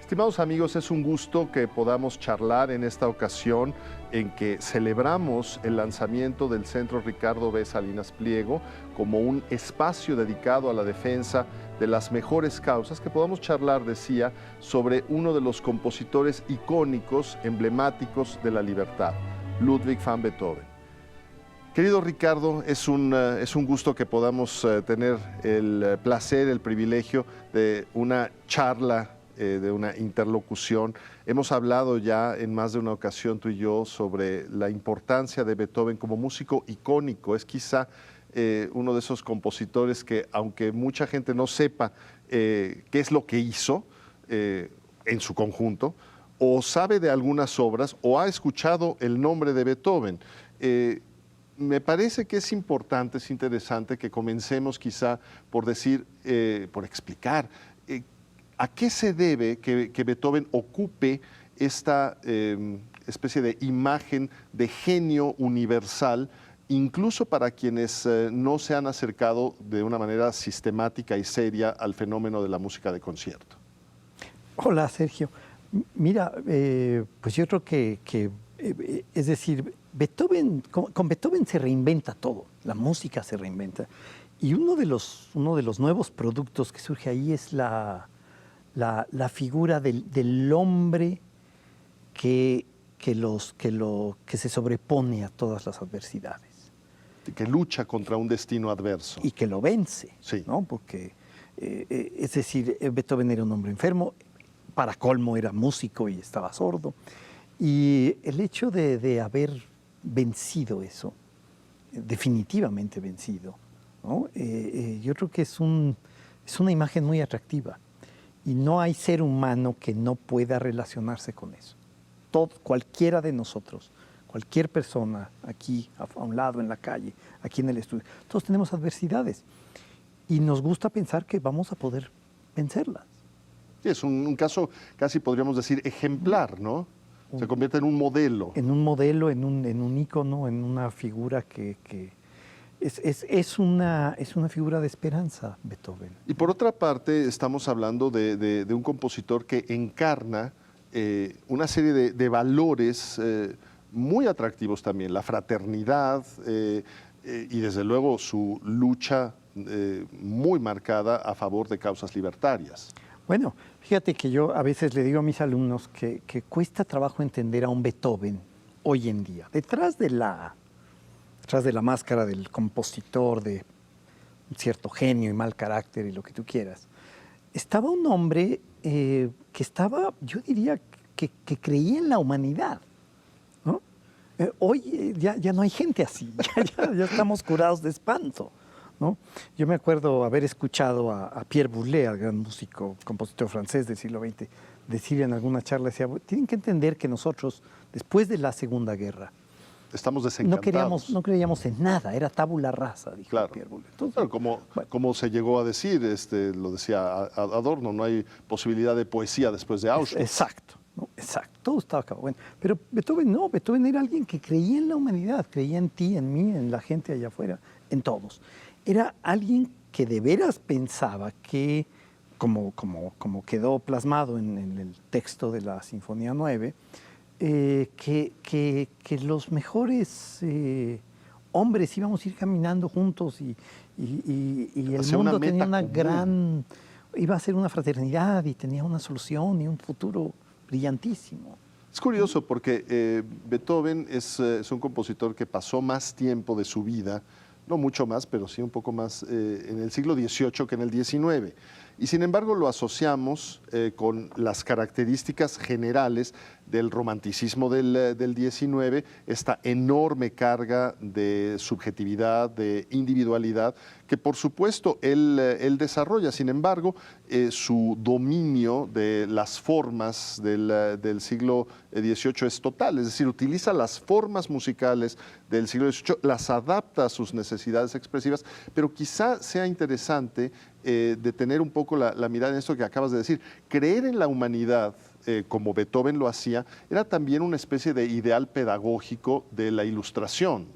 Estimados amigos, es un gusto que podamos charlar en esta ocasión en que celebramos el lanzamiento del Centro Ricardo B. Salinas Pliego como un espacio dedicado a la defensa de las mejores causas, que podamos charlar, decía, sobre uno de los compositores icónicos, emblemáticos de la libertad, Ludwig van Beethoven. Querido Ricardo, es un gusto que podamos tener el placer, el privilegio de una charla, de una interlocución. Hemos hablado ya en más de una ocasión tú y yo sobre la importancia de Beethoven como músico icónico. Es quizá uno de esos compositores que, aunque mucha gente no sepa qué es lo que hizo en su conjunto, o sabe de algunas obras o ha escuchado el nombre de Beethoven. Me parece que es importante, es interesante que comencemos quizá por decir, por explicar a qué se debe que Beethoven ocupe esta especie de imagen de genio universal, incluso para quienes no se han acercado de una manera sistemática y seria al fenómeno de la música de concierto. Hola, Sergio. Mira, pues yo creo que es decir, con Beethoven se reinventa todo, la música se reinventa. Y uno de los nuevos productos que surge ahí es la figura del hombre que se sobrepone a todas las adversidades. Que lucha contra un destino adverso. Y que lo vence, sí. ¿no? Porque, es decir, Beethoven era un hombre enfermo, para colmo era músico y estaba sordo. Y el hecho de haber vencido eso, definitivamente vencido, ¿no? Yo creo que es una imagen muy atractiva. Y no hay ser humano que no pueda relacionarse con eso. Cualquiera de nosotros, cualquier persona aquí, a un lado, en la calle, aquí en el estudio, todos tenemos adversidades. Y nos gusta pensar que vamos a poder vencerlas. Sí, es un caso, casi podríamos decir, ejemplar, ¿no? Se convierte en un modelo. En un modelo, en un ícono, en una figura que es una figura de esperanza, Beethoven. Y por otra parte, estamos hablando de un compositor que encarna una serie de valores muy atractivos también, la fraternidad y desde luego su lucha muy marcada a favor de causas libertarias. Bueno, fíjate que yo a veces le digo a mis alumnos que cuesta trabajo entender a un Beethoven hoy en día. Detrás de la máscara del compositor, de un cierto genio y mal carácter y lo que tú quieras, estaba un hombre que estaba, yo diría, que creía en la humanidad, ¿no? Hoy ya no hay gente así, ya estamos curados de espanto, ¿no? Yo me acuerdo haber escuchado a Pierre Boulez, al gran músico, compositor francés del siglo XX, decir en alguna charla, decía, tienen que entender que nosotros, después de la Segunda Guerra, estamos desencantados. No creíamos en nada, era tabula rasa, dijo claro. Pierre Boulez. Entonces, claro, como se llegó a decir, lo decía Adorno, no hay posibilidad de poesía después de Auschwitz. Exacto, ¿no? Exacto, todo estaba acabado. Bueno, pero Beethoven no, Beethoven era alguien que creía en la humanidad, creía en ti, en mí, en la gente allá afuera, en todos. Era alguien que de veras pensaba que, como quedó plasmado en el texto de la Sinfonía 9, que los mejores hombres íbamos a ir caminando juntos y el mundo tenía iba a ser una fraternidad y tenía una solución y un futuro brillantísimo. Es curioso porque Beethoven es un compositor que pasó más tiempo de su vida, no mucho más, pero sí un poco más en el siglo XVIII que en el XIX. Y sin embargo lo asociamos con las características generales del romanticismo del XIX, esta enorme carga de subjetividad, de individualidad, que por supuesto él desarrolla. Sin embargo, su dominio de las formas del siglo XVIII es total, es decir, utiliza las formas musicales del siglo XVIII, las adapta a sus necesidades expresivas, pero quizá sea interesante detener un poco la mirada en esto que acabas de decir. Creer en la humanidad, como Beethoven lo hacía, era también una especie de ideal pedagógico de la Ilustración.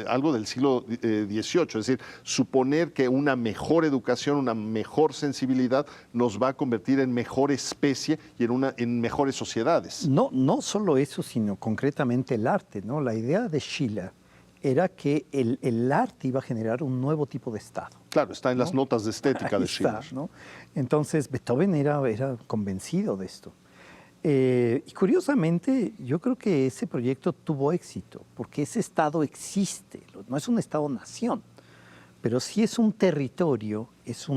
algo del siglo XVIII, es decir, suponer que una mejor educación, una mejor sensibilidad nos va a convertir en mejor especie y en mejores sociedades. No, no solo eso, sino concretamente el arte, ¿no? La idea de Schiller era que el arte iba a generar un nuevo tipo de Estado. Claro, está en las notas de estética Ahí de Schiller. está, ¿no? Entonces, Beethoven era convencido de esto. Y curiosamente, yo creo que ese proyecto tuvo éxito, porque ese Estado existe, no es un Estado-nación, pero sí es un territorio, es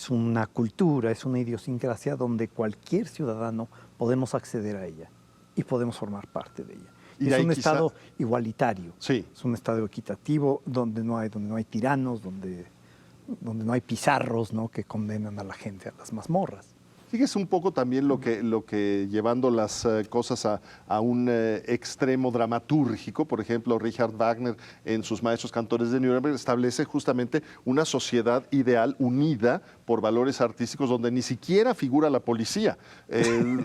una cultura, es una idiosincrasia donde cualquier ciudadano podemos acceder a ella y podemos formar parte de ella. Y es un Estado igualitario, sí. Es un Estado equitativo donde no hay tiranos, donde no hay pizarros, ¿no?, que condenan a la gente a las mazmorras. Fíjese un poco también lo que llevando las cosas a un extremo dramatúrgico, por ejemplo, Richard Wagner en sus Maestros Cantores de Nuremberg establece justamente una sociedad ideal unida por valores artísticos donde ni siquiera figura la policía.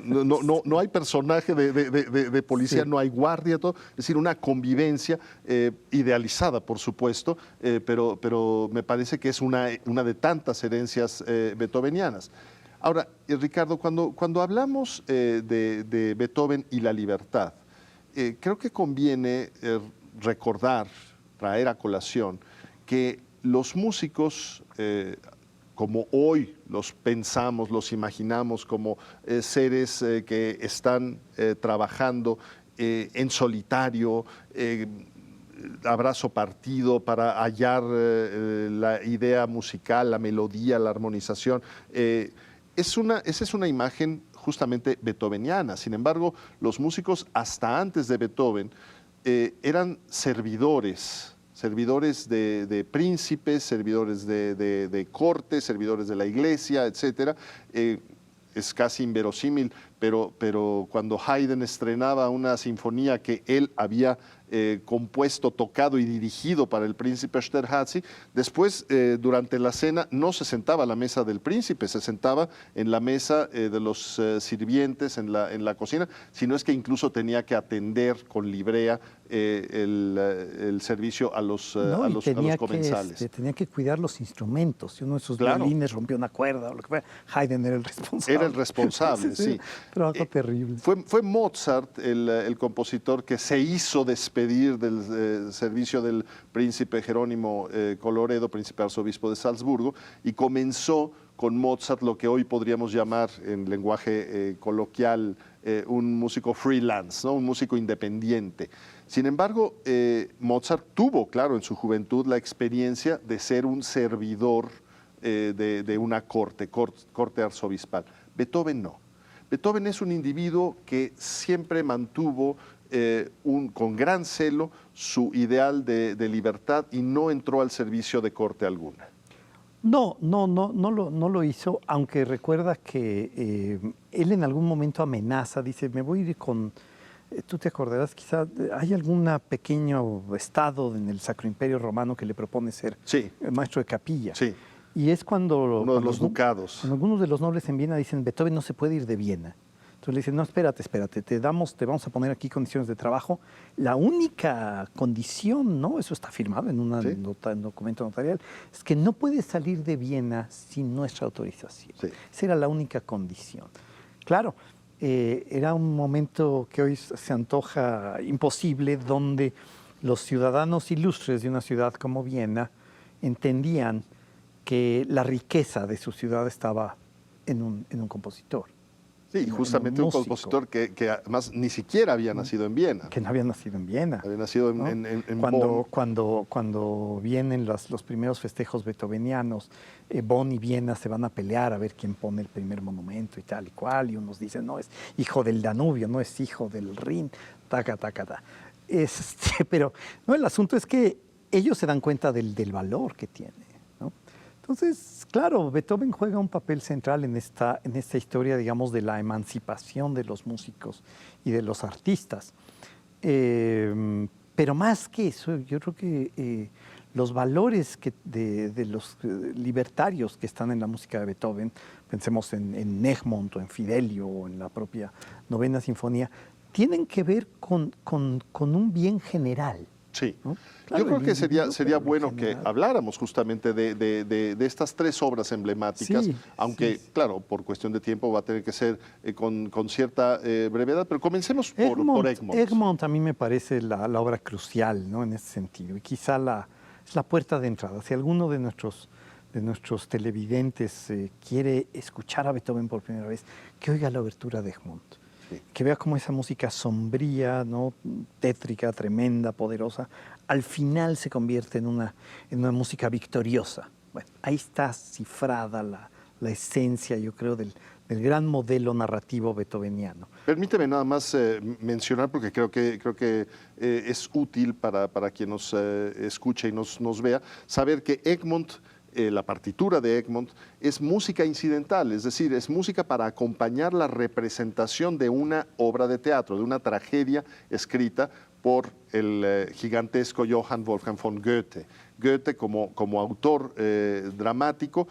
No hay personaje de policía, sí. No hay guardia, todo. Es decir, una convivencia idealizada, por supuesto, pero me parece que es una de tantas herencias beethovenianas. Ahora, Ricardo, cuando hablamos de Beethoven y la libertad, creo que conviene recordar, traer a colación, que los músicos, como hoy los pensamos, los imaginamos como seres que están trabajando en solitario, abrazo partido para hallar la idea musical, la melodía, la armonización, esa es una imagen justamente beethoveniana. Sin embargo, los músicos hasta antes de Beethoven eran servidores de príncipes, servidores de corte, servidores de la iglesia, etc. Es casi inverosímil, pero cuando Haydn estrenaba una sinfonía que él había compuesto, tocado y dirigido para el príncipe Esterházy, después durante la cena no se sentaba a la mesa del príncipe, se sentaba en la mesa de los sirvientes en la cocina, sino es que incluso tenía que atender con librea el servicio a los comensales. Tenía que cuidar los instrumentos. Si uno de sus violines rompió una cuerda o lo que fuera, Haydn era el responsable. Era el responsable, sí. Trabajo terrible. Fue Mozart el compositor que se hizo despedir del servicio del príncipe Jerónimo Colloredo, príncipe arzobispo de Salzburgo, y comenzó con Mozart lo que hoy podríamos llamar en lenguaje coloquial un músico freelance, ¿no? Un músico independiente. Sin embargo, Mozart tuvo, claro, en su juventud la experiencia de ser un servidor de una corte arzobispal. Beethoven no. Beethoven es un individuo que siempre mantuvo con gran celo su ideal de libertad y no entró al servicio de corte alguna. No lo hizo, aunque recuerda que él en algún momento amenaza, dice, me voy a ir con, tú te acordarás, quizá hay algún pequeño estado en el Sacro Imperio Romano que le propone ser maestro de capilla. Sí. Y es cuando los ducados. Cuando algunos de los nobles en Viena dicen, Beethoven no se puede ir de Viena. Entonces le dicen, no, espérate, te vamos a poner aquí condiciones de trabajo. La única condición, ¿no?, eso está firmado en una nota, en un documento notarial, es que no puedes salir de Viena sin nuestra autorización. Sí. Esa era la única condición. Claro, era un momento que hoy se antoja imposible, donde los ciudadanos ilustres de una ciudad como Viena entendían que la riqueza de su ciudad estaba en un compositor. Sí, justamente un compositor que además ni siquiera había nacido en Viena. Que no había nacido en Viena. Había nacido ¿no? en Bonn. Cuando vienen los primeros festejos beethovenianos, Bonn y Viena se van a pelear a ver quién pone el primer monumento y tal y cual, y unos dicen, no, es hijo del Danubio, no es hijo del Rin, taca. Pero no, el asunto es que ellos se dan cuenta del valor que tiene. Entonces, claro, Beethoven juega un papel central en esta historia, digamos, de la emancipación de los músicos y de los artistas. Pero más que eso, yo creo que los valores de los libertarios que están en la música de Beethoven, pensemos en Egmont o en Fidelio o en la propia Novena Sinfonía, tienen que ver con un bien general. Sí. ¿no? Yo creo el que individuo, sería pero en bueno que general. habláramos justamente de estas tres obras emblemáticas, Sí, aunque, sí. claro, por cuestión de tiempo va a tener que ser con cierta brevedad, pero comencemos por Egmont. Egmont a mí me parece la obra crucial, ¿no? En ese sentido, y quizá es la puerta de entrada. Si alguno de nuestros televidentes quiere escuchar a Beethoven por primera vez, que oiga la obertura de Egmont. Sí. Que vea cómo esa música sombría, ¿no? Tétrica, tremenda, poderosa, al final se convierte en una música victoriosa. Bueno, ahí está cifrada la esencia, yo creo, del gran modelo narrativo beethoveniano. Permíteme nada más mencionar, porque creo que es útil para quien nos escuche y nos vea, saber que Egmont, la partitura de Egmont, es música incidental, es decir, es música para acompañar la representación de una obra de teatro, de una tragedia escrita por el gigantesco Johann Wolfgang von Goethe. Goethe, como autor dramático,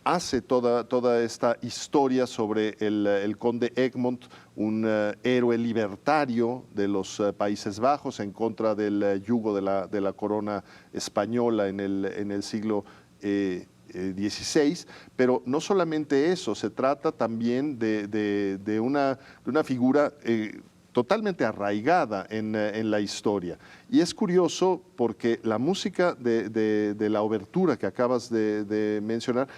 hace toda esta historia sobre el conde Egmont, un héroe libertario de los Países Bajos en contra del yugo de la corona española en el siglo XVI, pero no solamente eso, se trata también de una figura totalmente arraigada en la historia. Y es curioso porque la música de la obertura que acabas de mencionar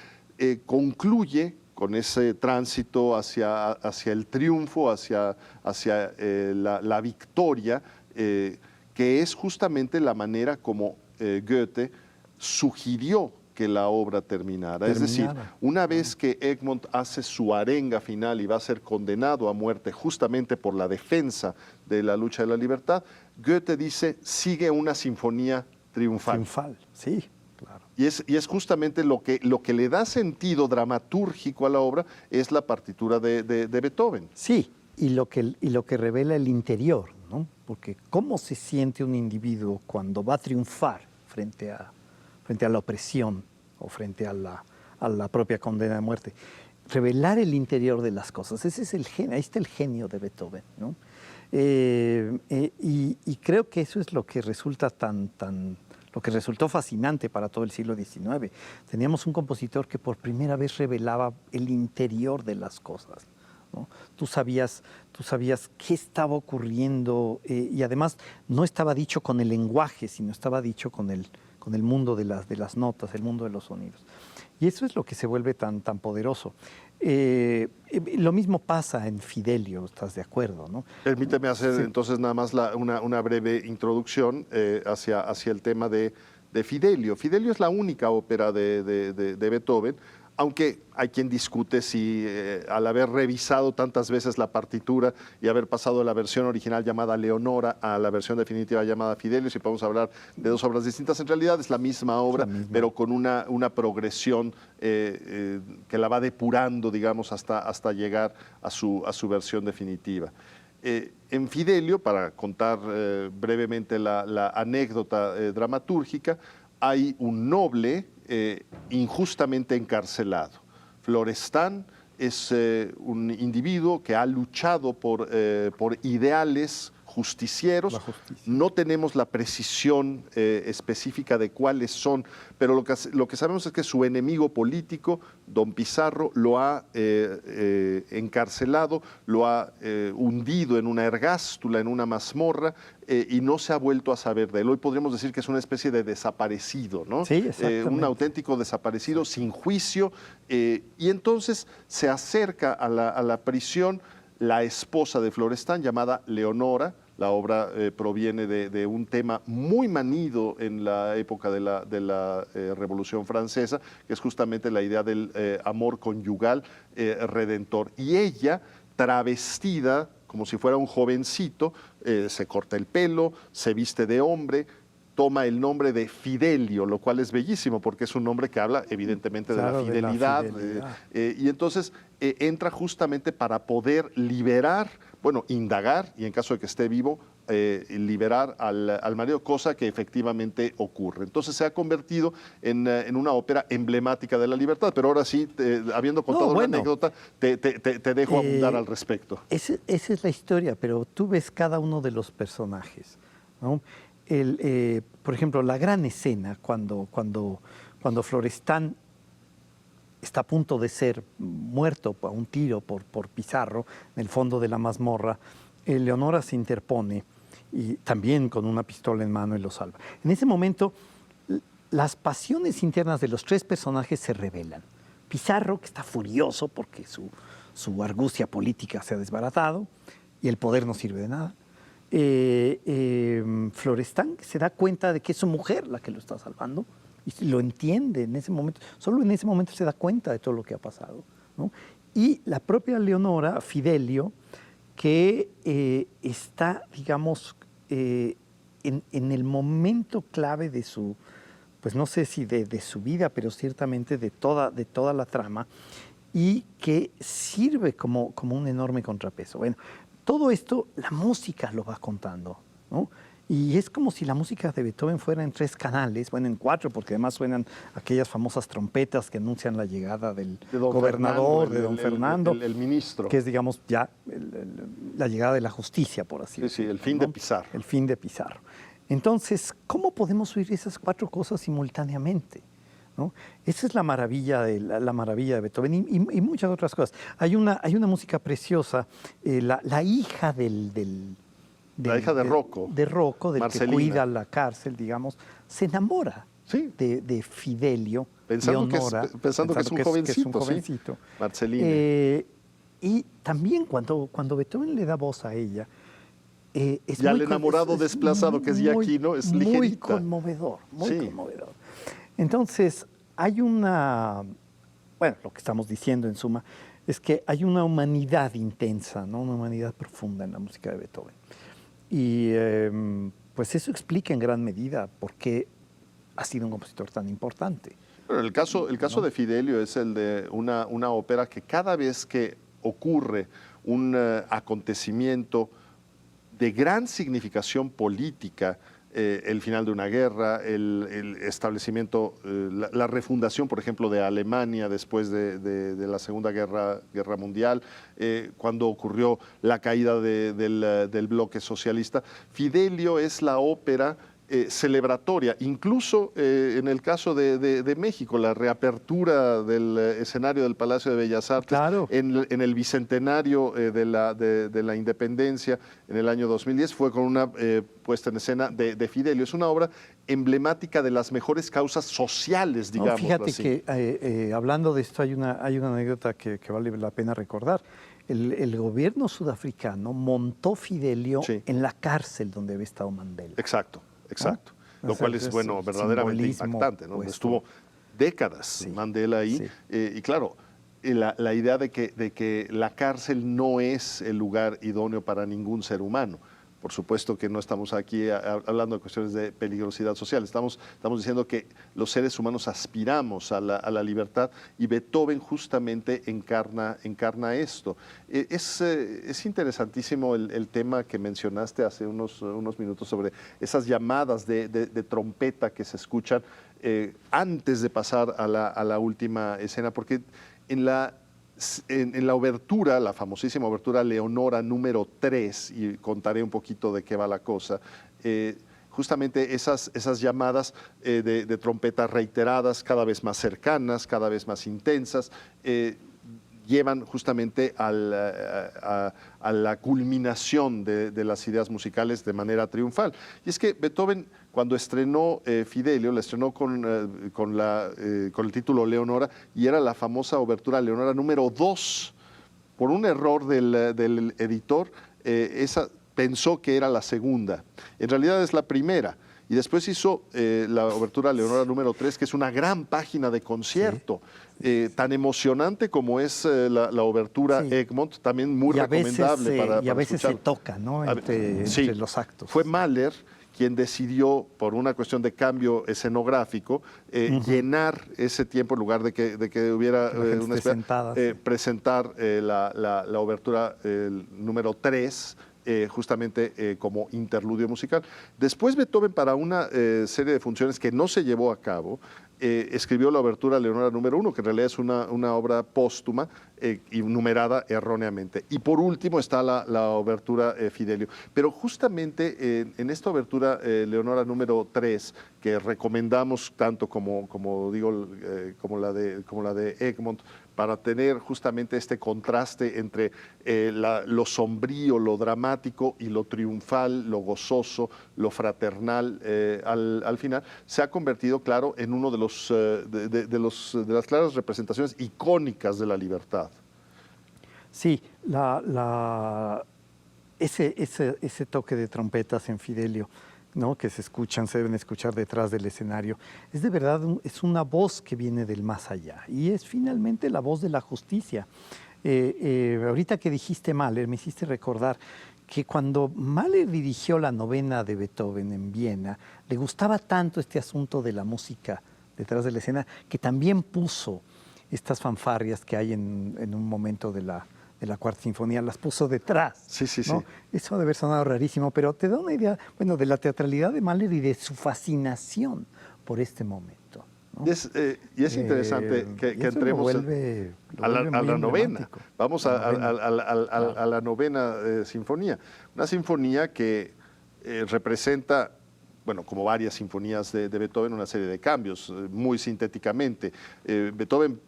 concluye con ese tránsito hacia el triunfo, hacia la victoria, que es justamente la manera como Goethe sugirió que la obra terminara. Es decir, una vez que Egmont hace su arenga final y va a ser condenado a muerte justamente por la defensa de la lucha de la libertad, Goethe dice, sigue una sinfonía triunfal. Triunfal, sí. Claro. Y es justamente lo que le da sentido dramatúrgico a la obra es la partitura de Beethoven. Sí, y lo que revela el interior, ¿no? Porque cómo se siente un individuo cuando va a triunfar frente a la opresión o frente a la propia condena de muerte. Revelar el interior de las cosas, ese es el genio, ahí está el genio de Beethoven, ¿no? Y creo que eso es lo que resulta lo que resultó fascinante para todo el siglo XIX. Teníamos un compositor que por primera vez revelaba el interior de las cosas, ¿no? Tú sabías qué estaba ocurriendo y además no estaba dicho con el lenguaje, sino estaba dicho con el mundo de las notas, el mundo de los sonidos. Y eso es lo que se vuelve tan poderoso. Lo mismo pasa en Fidelio, ¿estás de acuerdo, no? Permíteme hacer Sí. entonces nada más una breve introducción hacia el tema de Fidelio. Fidelio es la única ópera de Beethoven, aunque hay quien discute si al haber revisado tantas veces la partitura y haber pasado de la versión original llamada Leonora a la versión definitiva llamada Fidelio, si podemos hablar de dos obras distintas, en realidad es la misma obra, pero con una progresión que la va depurando, digamos, hasta llegar a su versión definitiva. En Fidelio, para contar brevemente la anécdota dramatúrgica, hay un noble injustamente encarcelado. Florestan es un individuo que ha luchado por ideales justicieros. No tenemos la precisión específica de cuáles son, pero lo que sabemos es que su enemigo político, don Pizarro, lo ha encarcelado, lo ha hundido en una ergástula, en una mazmorra, y no se ha vuelto a saber de él. Hoy podríamos decir que es una especie de desaparecido, ¿no? Sí, exactamente. Un auténtico desaparecido, sin juicio, y entonces se acerca a la prisión la esposa de Florestan, llamada Leonora. La obra proviene de un tema muy manido en la época de la Revolución Francesa, que es justamente la idea del amor conyugal redentor. Y ella, travestida como si fuera un jovencito, se corta el pelo, se viste de hombre, toma el nombre de Fidelio, lo cual es bellísimo porque es un nombre que habla evidentemente Claro, de la fidelidad. Y entonces entra justamente para poder liberar, bueno, indagar y en caso de que esté vivo, liberar al marido, cosa que efectivamente ocurre. Entonces se ha convertido en una ópera emblemática de la libertad, pero ahora sí, habiendo contado la anécdota, te dejo abundar al respecto. Esa es la historia, pero tú ves cada uno de los personajes, ¿no? por ejemplo, la gran escena cuando Florestan está a punto de ser muerto a un tiro por Pizarro en el fondo de la mazmorra, Leonora se interpone y también con una pistola en mano y lo salva. En ese momento, las pasiones internas de los tres personajes se revelan. Pizarro, que está furioso porque su argucia política se ha desbaratado y el poder no sirve de nada. Florestan, que se da cuenta de que es su mujer la que lo está salvando y lo entiende en ese momento. Solo en ese momento se da cuenta de todo lo que ha pasado, ¿no? Y la propia Leonora, Fidelio, que está, digamos, en el momento clave de su, pues no sé si de su vida, pero ciertamente de toda la trama, y que sirve como un enorme contrapeso. Bueno, todo esto la música lo va contando, ¿no? Y es como si la música de Beethoven fuera en 3 canales, bueno, en 4, porque además suenan aquellas famosas trompetas que anuncian la llegada del gobernador, de don Fernando, el ministro. que es, digamos, ya la llegada de la justicia, por así decirlo. Sí, el fin de Pizarro. El fin de Pizarro. Entonces, ¿cómo podemos oír esas 4 cosas simultáneamente? ¿No? Esa es la maravilla de Beethoven y muchas otras cosas. Hay una música preciosa, la hija la hija de Rocco. De Rocco, del Marcelina, que cuida la cárcel, digamos, se enamora de Fidelio, pensando Leonora, que es un jovencito. Sí. Marcelina. Y también cuando Beethoven le da voz a ella, es ya muy el enamorado desplazado, que es Giacchino, es ligerita. Muy conmovedor, muy conmovedor. Entonces, bueno, lo que estamos diciendo en suma, es que hay una humanidad intensa, ¿no? Una humanidad profunda en la música de Beethoven. Y pues eso explica en gran medida por qué ha sido un compositor tan importante. Pero el caso de Fidelio es el de una ópera que cada vez que ocurre un acontecimiento de gran significación política, el final de una guerra, el establecimiento, la refundación, por ejemplo, de Alemania después de la Segunda Guerra Mundial, cuando ocurrió la caída del bloque socialista. Fidelio es la ópera celebratoria, incluso en el caso de México, la reapertura del escenario del Palacio de Bellas Artes, claro, en el bicentenario de la independencia en el año 2010 fue con una puesta en escena de Fidelio. Es una obra emblemática de las mejores causas sociales, digamos. No, fíjate así. Que hablando de esto hay una anécdota que vale la pena recordar. El gobierno sudafricano montó Fidelio en la cárcel donde había estado Mandela. Exacto. Lo cual es, bueno, verdaderamente impactante, ¿no? Estuvo décadas Mandela ahí, y claro, la idea de que la cárcel no es el lugar idóneo para ningún ser humano. Por supuesto que no estamos aquí hablando de cuestiones de peligrosidad social, estamos diciendo que los seres humanos aspiramos a la libertad y Beethoven justamente encarna esto. Es interesantísimo el tema que mencionaste hace unos minutos sobre esas llamadas de trompeta que se escuchan antes de pasar a la última escena, porque en la obertura, la famosísima obertura Leonora número 3, y contaré un poquito de qué va la cosa, justamente esas llamadas de trompeta reiteradas, cada vez más cercanas, cada vez más intensas, llevan justamente a la culminación de las ideas musicales de manera triunfal. Y es que Beethoven, cuando estrenó Fidelio, la estrenó con el título Leonora, y era la famosa obertura Leonora número 2. Por un error del editor, esa pensó que era la segunda. En realidad es la primera. Y después hizo la obertura Leonora número 3, que es una gran página de concierto, tan emocionante como es la obertura Egmont, también muy recomendable para Y a veces escuchar. se toca, ¿no? Entre los actos. Fue Mahler quien decidió, por una cuestión de cambio escenográfico, llenar ese tiempo en lugar de que hubiera una espera, presentar la obertura número 3, justamente como interludio musical. Después Beethoven, para una serie de funciones que no se llevó a cabo, escribió la obertura Leonora número 1, que en realidad es una obra póstuma y numerada erróneamente. Y por último está la obertura Fidelio. Pero justamente en esta obertura Leonora número 3, que recomendamos tanto como la de Egmont, para tener justamente este contraste entre lo sombrío, lo dramático y lo triunfal, lo gozoso, lo fraternal al final, se ha convertido, claro, en uno de las claras representaciones icónicas de la libertad. Sí, ese toque de trompetas en Fidelio, ¿no? Que se deben escuchar detrás del escenario, es de verdad es una voz que viene del más allá y es finalmente la voz de la justicia. Ahorita que dijiste Mahler, me hiciste recordar que cuando Mahler dirigió la novena de Beethoven en Viena, le gustaba tanto este asunto de la música detrás de la escena que también puso estas fanfarrias que hay en un momento de la Cuarta Sinfonía, las puso detrás. Sí, sí, ¿no? sí. Eso debe haber sonado rarísimo, pero te da una idea, bueno, de la teatralidad de Mahler y de su fascinación por este momento, ¿no? Y es interesante que entremos a la novena. Vamos a la novena sinfonía. Una sinfonía que representa, bueno, como varias sinfonías de Beethoven, una serie de cambios, muy sintéticamente. Beethoven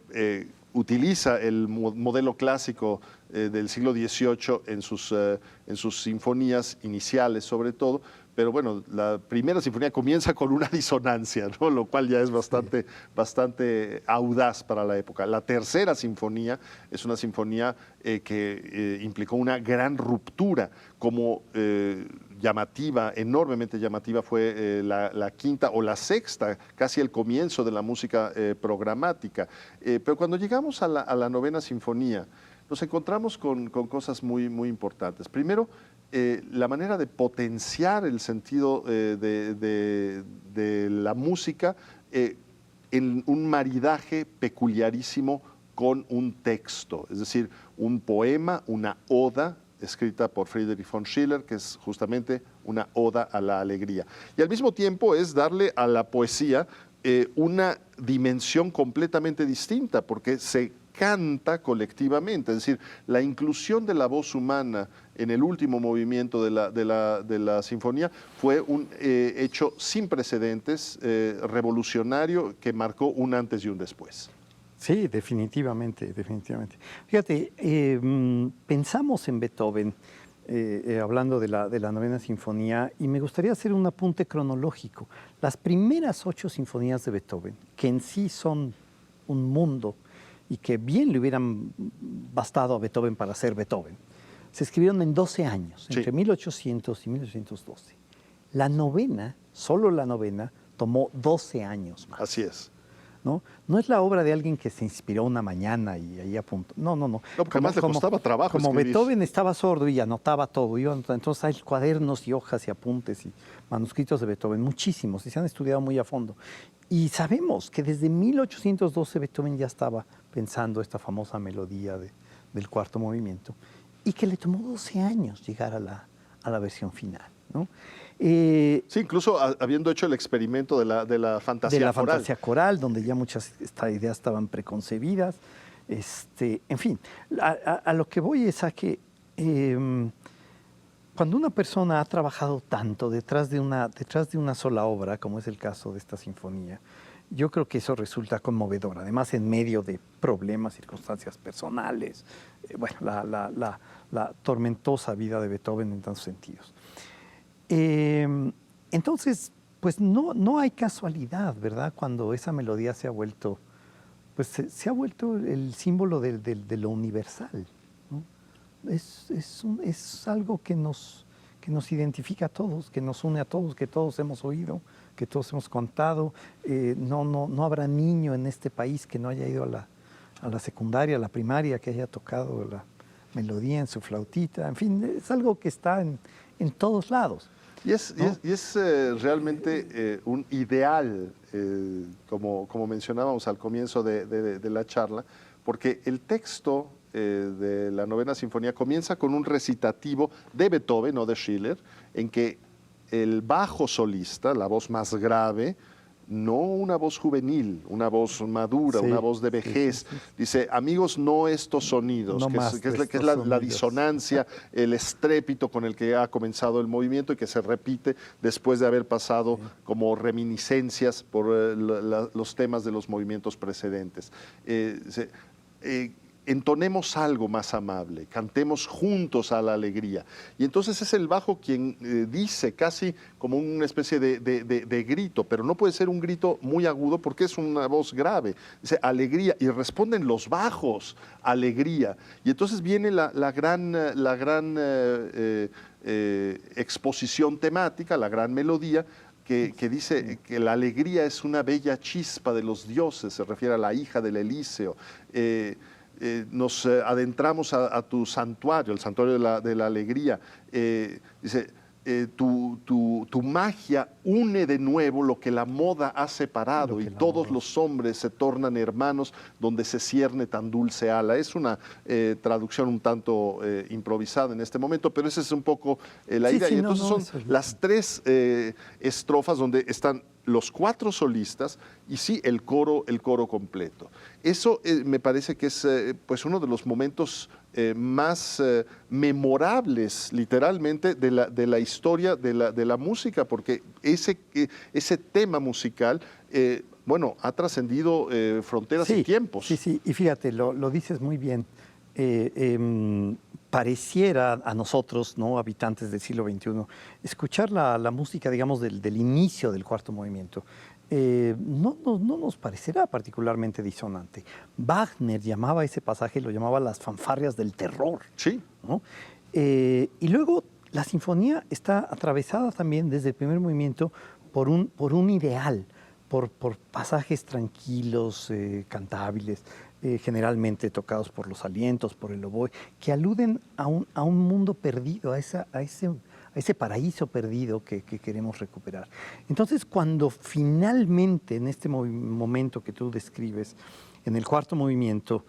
utiliza el modelo clásico del siglo XVIII en sus sinfonías iniciales, sobre todo, pero bueno, la primera sinfonía comienza con una disonancia, ¿no? Lo cual ya es bastante audaz para la época. La tercera sinfonía es una sinfonía que implicó una gran ruptura, como llamativa, enormemente llamativa fue la quinta o la sexta, casi el comienzo de la música programática. Pero cuando llegamos a la novena sinfonía, nos encontramos con cosas muy, muy importantes. Primero, la manera de potenciar el sentido de la música en un maridaje peculiarísimo con un texto, es decir, un poema, una oda escrita por Friedrich von Schiller, que es justamente una oda a la alegría. Y al mismo tiempo es darle a la poesía una dimensión completamente distinta, porque se canta colectivamente, es decir, la inclusión de la voz humana en el último movimiento de la sinfonía fue un hecho sin precedentes, revolucionario, que marcó un antes y un después. Sí, definitivamente, definitivamente. Fíjate, pensamos en Beethoven, hablando de la novena sinfonía, y me gustaría hacer un apunte cronológico. Las primeras 8 sinfonías de Beethoven, que en sí son un mundo, y que bien le hubieran bastado a Beethoven para ser Beethoven, se escribieron en 12 años, entre 1800 y 1812. La novena, solo la novena, tomó 12 años más. Así es. ¿No? No es la obra de alguien que se inspiró una mañana y ahí apuntó. No. No, porque además le costaba trabajo Como escribir. Beethoven estaba sordo y anotaba todo. Entonces hay cuadernos y hojas y apuntes y manuscritos de Beethoven, muchísimos, y se han estudiado muy a fondo. Y sabemos que desde 1812 Beethoven ya estaba pensando esta famosa melodía del cuarto movimiento y que le tomó 12 años llegar a la versión final, ¿no? Sí, incluso habiendo hecho el experimento de la fantasía coral. Fantasía coral, donde ya muchas ideas estaban preconcebidas. En fin, a lo que voy es a que cuando una persona ha trabajado tanto detrás de una sola obra, como es el caso de esta sinfonía, yo creo que eso resulta conmovedor. Además, en medio de problemas, circunstancias personales, bueno, la tormentosa vida de Beethoven en tantos sentidos. Entonces, pues no hay casualidad, ¿verdad? Cuando esa melodía se ha vuelto, pues se ha vuelto el símbolo de lo universal, ¿no? Es algo que nos identifica a todos, que nos une a todos, que todos hemos oído, que todos hemos contado. No habrá niño en este país que no haya ido a la secundaria, a la primaria, que haya tocado la melodía en su flautita. En fin, es algo que está en todos lados. Y es realmente un ideal, como mencionábamos al comienzo de la charla, porque el texto de la novena sinfonía comienza con un recitativo de Beethoven, no de Schiller, en que el bajo solista, la voz más grave, no una voz juvenil, una voz madura, Sí, una voz de vejez. sí, sí, sí. Dice, amigos, no estos sonidos, No que más es, de que es estos la sonidos. disonancia, el estrépito con el que ha comenzado el movimiento y que se repite después de haber pasado como reminiscencias por los temas de los movimientos precedentes. Entonemos algo más amable, cantemos juntos a la alegría. Y entonces es el bajo quien dice casi como una especie de grito, pero no puede ser un grito muy agudo porque es una voz grave. Dice alegría y responden los bajos, alegría. Y entonces viene la gran exposición temática, la gran melodía, que dice que la alegría es una bella chispa de los dioses, se refiere a la hija del Elíseo. Nos adentramos a tu santuario, el santuario de la alegría. Dice, tu magia une de nuevo lo que la moda ha separado y todos los hombres se tornan hermanos donde se cierne tan dulce ala. Es una traducción un tanto improvisada en este momento, pero esa es un poco la idea. Sí, y entonces son las tres estrofas donde están los cuatro solistas y sí el coro completo. Eso me parece que es pues uno de los momentos más memorables literalmente de la historia de la música, porque ese tema musical bueno, ha trascendido fronteras y tiempos. Sí, y fíjate, lo dices muy bien. Pareciera a nosotros, ¿no?, habitantes del siglo XXI, escuchar la música, digamos, del inicio del cuarto movimiento, no nos parecerá particularmente disonante. Wagner llamaba ese pasaje, lo llamaba las fanfarrias del terror. Sí. ¿No? Y luego la sinfonía está atravesada también desde el primer movimiento por un ideal, por pasajes tranquilos, cantables, generalmente tocados por los alientos, por el oboe, que aluden a un mundo perdido, a ese paraíso perdido que queremos recuperar. Entonces, cuando finalmente, en este momento que tú describes, en el cuarto movimiento,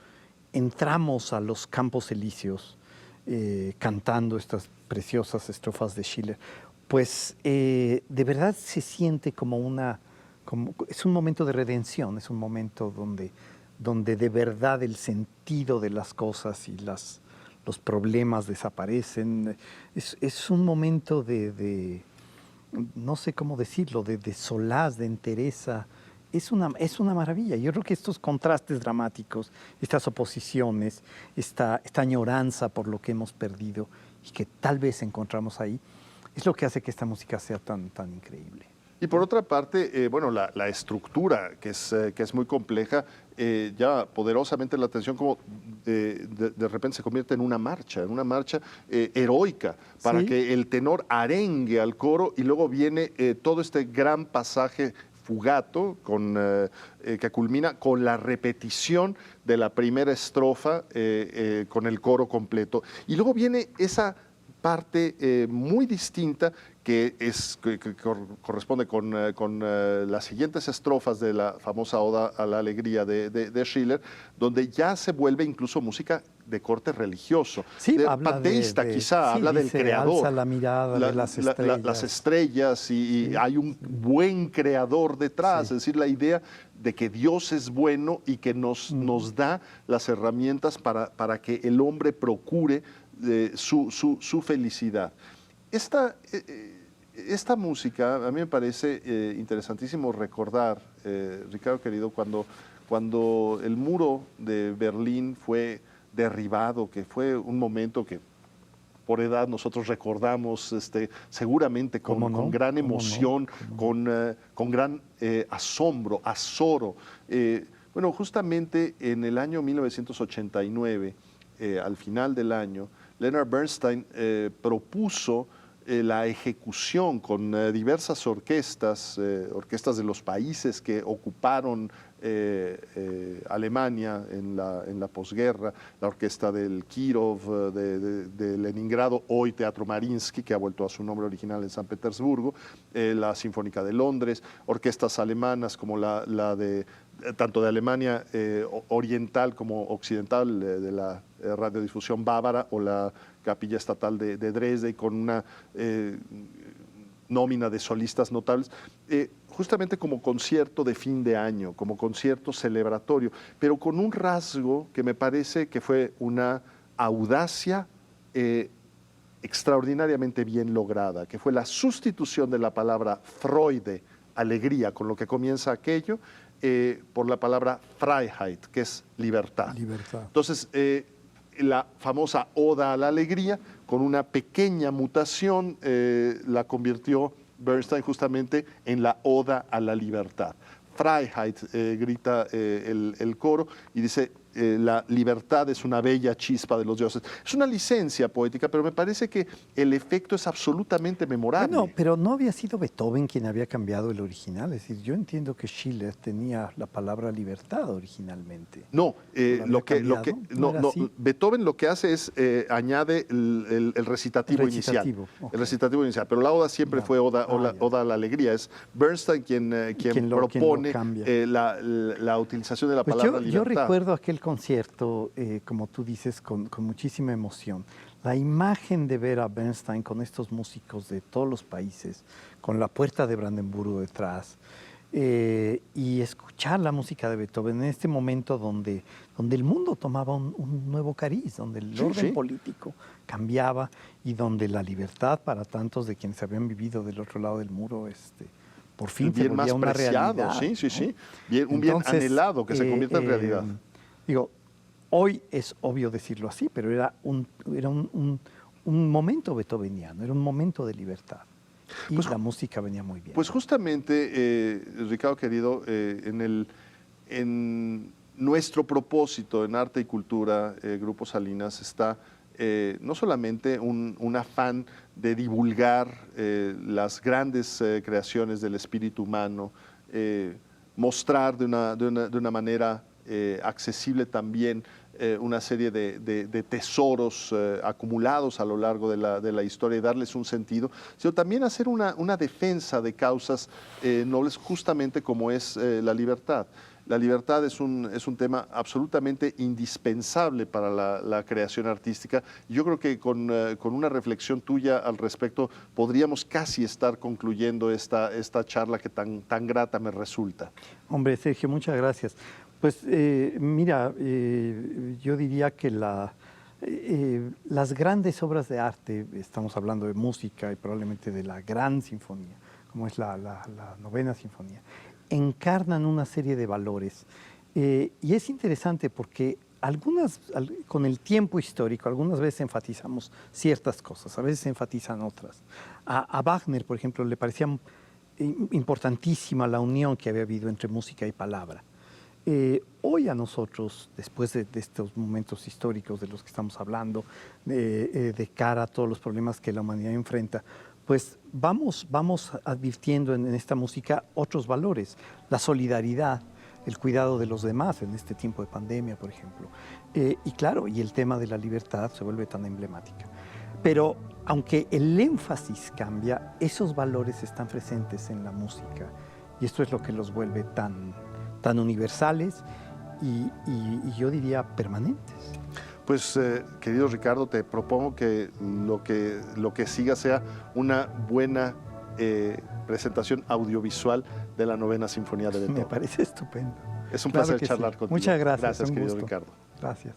entramos a los Campos Elíseos, cantando estas preciosas estrofas de Schiller, pues de verdad se siente es un momento de redención, es un momento donde de verdad el sentido de las cosas y los problemas desaparecen. Es un momento no sé cómo decirlo, de solaz, de entereza. Es una maravilla. Yo creo que estos contrastes dramáticos, estas oposiciones, esta añoranza por lo que hemos perdido y que tal vez encontramos ahí, es lo que hace que esta música sea tan increíble. Y por otra parte, bueno, la estructura, que es muy compleja, llama poderosamente la atención como de repente se convierte en una marcha heroica, para que el tenor arengue al coro y luego viene todo este gran pasaje fugato que culmina con la repetición de la primera estrofa con el coro completo. Y luego viene esa parte muy distinta que corresponde con las siguientes estrofas de la famosa Oda a la Alegría de Schiller, donde ya se vuelve incluso música de corte religioso, panteísta quizá, habla del creador. Alza la mirada de las estrellas. Las estrellas y hay un buen creador detrás, es decir, la idea de que Dios es bueno y que nos da las herramientas para que el hombre procure su felicidad. Esta música, a mí me parece interesantísimo recordar, Ricardo querido, cuando el muro de Berlín fue derribado, que fue un momento que por edad nosotros recordamos seguramente con gran emoción, con gran asombro, azoro. Bueno, justamente en el año 1989, al final del año, Leonard Bernstein propuso la ejecución con diversas orquestas de los países que ocuparon Alemania en la posguerra, la orquesta del Kirov, de Leningrado, hoy Teatro Mariinsky, que ha vuelto a su nombre original en San Petersburgo, la Sinfónica de Londres, orquestas alemanas como tanto de Alemania oriental como occidental, de la radiodifusión bávara o la Capilla Estatal de Dresde, con una nómina de solistas notables, justamente como concierto de fin de año, como concierto celebratorio, pero con un rasgo que me parece que fue una audacia extraordinariamente bien lograda, que fue la sustitución de la palabra Freude, alegría, con lo que comienza aquello, por la palabra Freiheit, que es libertad. Libertad. Entonces, la famosa Oda a la Alegría, con una pequeña mutación, la convirtió Bernstein justamente en la Oda a la Libertad. Freiheit, grita el coro y dice, la libertad es una bella chispa de los dioses. Es una licencia poética, pero me parece que el efecto es absolutamente memorable. Bueno, pero no había sido Beethoven quien había cambiado el original. Es decir, yo entiendo que Schiller tenía la palabra libertad originalmente. No, ¿No Beethoven lo que hace es añade el recitativo inicial. Okay. El recitativo inicial, pero la oda siempre fue oda a la alegría. Es Bernstein quien propone la utilización de la palabra libertad. Yo recuerdo aquel concierto, como tú dices, con muchísima emoción. La imagen de ver a Bernstein con estos músicos de todos los países, con la puerta de Brandenburgo detrás, y escuchar la música de Beethoven en este momento donde el mundo tomaba un nuevo cariz, donde el orden político cambiaba y donde la libertad para tantos de quienes habían vivido del otro lado del muro, por fin se volvía una realidad. Sí. Un bien anhelado que se convierta en realidad. Digo, hoy es obvio decirlo así, pero era un momento beethoveniano, era un momento de libertad. Y la música venía muy bien. Pues justamente, Ricardo querido, en nuestro propósito en Arte y Cultura, Grupo Salinas, está no solamente un afán de divulgar las grandes creaciones del espíritu humano, mostrar de una manera accesible también una serie de tesoros acumulados a lo largo de la historia y darles un sentido, sino también hacer una defensa de causas nobles, justamente como es la libertad. La libertad es un tema absolutamente indispensable para la creación artística. Yo creo que con una reflexión tuya al respecto podríamos casi estar concluyendo esta charla que tan grata me resulta. Hombre, Sergio, muchas gracias. Pues mira, yo diría que las grandes obras de arte, estamos hablando de música y probablemente de la gran sinfonía, como es la novena sinfonía, encarnan una serie de valores. Y es interesante porque con el tiempo histórico, algunas veces enfatizamos ciertas cosas, a veces enfatizan otras. A Wagner, por ejemplo, le parecía importantísima la unión que había habido entre música y palabra. Hoy a nosotros, después de estos momentos históricos de los que estamos hablando, de cara a todos los problemas que la humanidad enfrenta, pues vamos advirtiendo en esta música otros valores, la solidaridad, el cuidado de los demás en este tiempo de pandemia, por ejemplo. Y claro, y el tema de la libertad se vuelve tan emblemática. Pero aunque el énfasis cambia, esos valores están presentes en la música y esto es lo que los vuelve tan universales y yo diría permanentes. Pues, querido Ricardo, te propongo que lo que siga sea una buena presentación audiovisual de la novena sinfonía de Beethoven. Me parece estupendo. Es un placer charlar contigo. Muchas gracias. Gracias, querido Ricardo. Gracias.